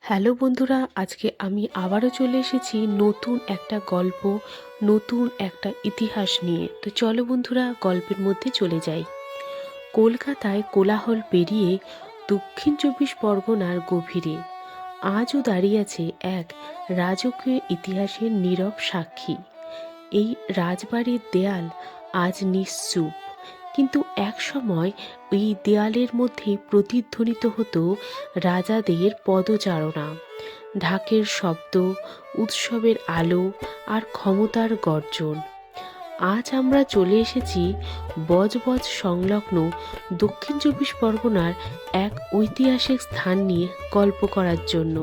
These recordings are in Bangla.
হ্যালো বন্ধুরা, আজকে আমি আবারও চলে এসেছি নতুন একটা গল্প, নতুন একটা ইতিহাস নিয়ে। তো চলো বন্ধুরা, গল্পের মধ্যে চলে যাই। কলকাতায় কোলাহল পেরিয়ে দক্ষিণ ২৪ পরগনার গভীরে আজও দাঁড়িয়ে আছে এক রাজকীয় ইতিহাসের নীরব সাক্ষী। এই রাজবাড়ির দেয়াল আজ নিশ্চুপ, কিন্তু একসময় এই দেয়ালের মধ্যে প্রতিধ্বনিত হতো রাজাদের পদচারণা, ঢাকের শব্দ, উৎসবের আলো আর ক্ষমতার গর্জন। আজ আমরা চলে এসেছি বজবজ সংলগ্ন দক্ষিণ ২৪ পরগনার এক ঐতিহাসিক স্থান নিয়ে গল্প করার জন্য,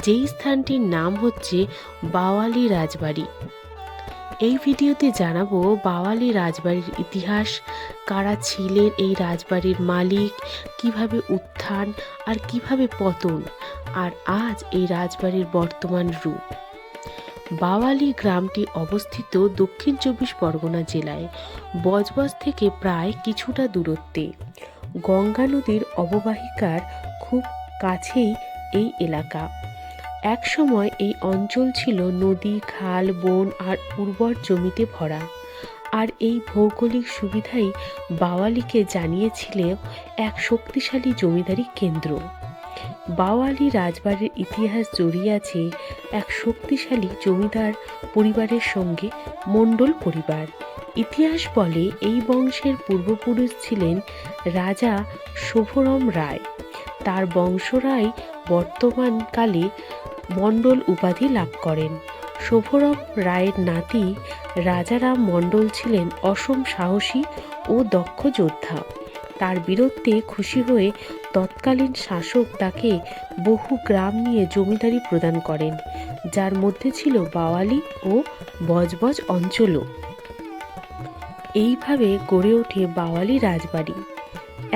যেই স্থানটির নাম হচ্ছে বাওয়ালি রাজবাড়ি। এই ভিডিওতে জানাবো বাওয়ালি রাজবাড়ির ইতিহাস, কারা ছিলেন এই রাজবাড়ির মালিক, কিভাবে উত্থান আর কিভাবে পতন, আর আজ এই রাজবাড়ির বর্তমান রূপ। বাওয়ালি গ্রামটি অবস্থিত দক্ষিণ ২৪ পরগনা জেলায় বজবজ থেকে প্রায় কিছুটা দূরত্বে। গঙ্গা নদীর অববাহিকার খুব কাছেই এই এলাকা। এক সময় এই অঞ্চল ছিল নদী, খাল, বন আর উর্বর জমিতে ভরা। আর এই ভৌগোলিক সুবিধাই বাওয়ালিকে জানিয়েছিল এক শক্তিশালী জমিদারি কেন্দ্র। বাওয়ালি রাজবাড়ির ইতিহাস জড়িয়ে আছে এক শক্তিশালী জমিদার পরিবারের সঙ্গে মণ্ডল পরিবার। ইতিহাস বলে এই বংশের পূর্বপুরুষ ছিলেন রাজা শোভরম রায়। তার বংশরাই বর্তমানকালে মণ্ডল উপাধি লাভ করেন। শোভরম রায়ের নাতি রাজারাম মণ্ডল ছিলেন অসম সাহসী ও দক্ষ যোদ্ধা। তার বীরত্বে খুশি হয়ে তৎকালীন শাসক তাকে বহু গ্রাম নিয়ে জমিদারি প্রদান করেন, যার মধ্যে ছিল বাওয়ালি ও বজবজ অঞ্চলও। এইভাবে গড়ে ওঠে বাওয়ালি রাজবাড়ি।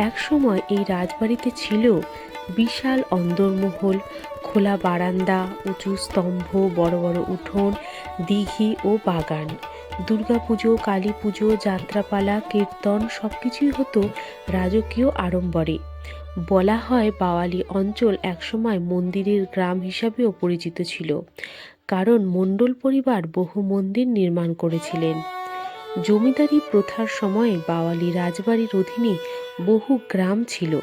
এক সময় এই রাজবাড়িতে ছিল বিশাল অন্দরমহল, খোলা বারান্দা, উঁচু স্তম্ভ, বড় বড় উঠোন, দিঘি ও বাগান। দুর্গাপুজো, কালী পুজো, যাত্রাপালা, কীর্তন সবকিছুই হতো রাজকীয় আড়ম্বরে। বলা হয় বাওয়ালি অঞ্চল একসময় মন্দিরের গ্রাম হিসাবেও পরিচিত ছিল, কারণ মণ্ডল পরিবার বহু মন্দির নির্মাণ করেছিলেন। জমিদারি প্রথার সময়ে বাওয়ালি রাজবাড়ির অধীনে বহু গ্রাম ছিল।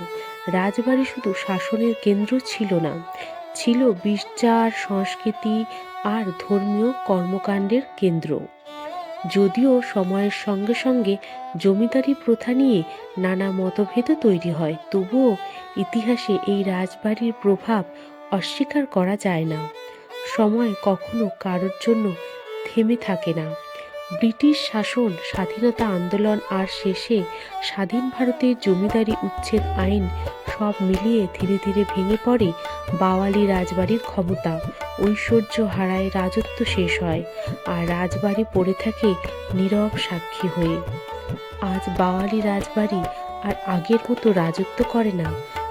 রাজবাড়ি শুধু শাসনের কেন্দ্র ছিল না, ছিল বিচার, সংস্কৃতি আর ধর্মীয় কর্মকাণ্ডের কেন্দ্র। যদিও সময়ের সঙ্গে সঙ্গে জমিদারি প্রথা নিয়ে নানা মতভেদ তৈরি হয়, তবুও ইতিহাসে এই রাজবাড়ির প্রভাব অস্বীকার করা যায় না। সময় কখনো কারোর জন্য থেমে থাকে না। ব্রিটিশ শাসন, স্বাধীনতা আন্দোলন আর শেষে স্বাধীন ভারতের জমিদারি উচ্ছেদ আইন সব মিলিয়ে ধীরে ধীরে ভেঙে পড়ে বাওয়ালি রাজবাড়ির ক্ষমতা, ঐশ্বর্য হারায়, রাজত্ব শেষ হয়, আর রাজবাড়ি পড়ে থাকে নীরব সাক্ষী হয়ে। আজ বাওয়ালি রাজবাড়ি আর আগের মতো রাজত্ব করে না,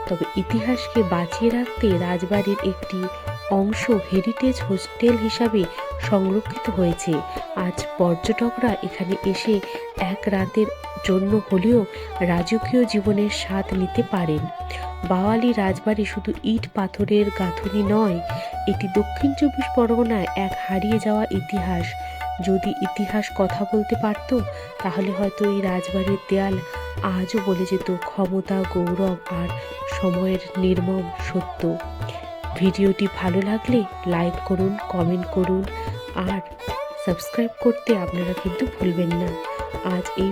তবে ইতিহাসকে বাঁচিয়ে রাখতে রাজবাড়ির একটি অংশ হেরিটেজ হোস্টেল হিসাবে সংরক্ষিত হয়েছে। আজ পর্যটকরা এখানে এসে এক রাতের জন্য হলেও রাজকীয় জীবনের স্বাদ নিতে পারেন। বাওয়ালি রাজবাড়ি শুধু ইট পাথরের গাঁথনি নয়, এটি দক্ষিণ ২৪ পরগনায় এক হারিয়ে যাওয়া ইতিহাস। যদি ইতিহাস কথা বলতে পারত, তাহলে হয়তো এই রাজবাড়ির দেয়াল আজও বলে যেত ক্ষমতা, গৌরব আর সময়ের নির্মম সত্য। ভিডিওটি ভালো লাগলে লাইক করুন, কমেন্ট করুন আর সাবস্ক্রাইব করতে আপনারা কিন্তু ভুলবেন না। আজ এই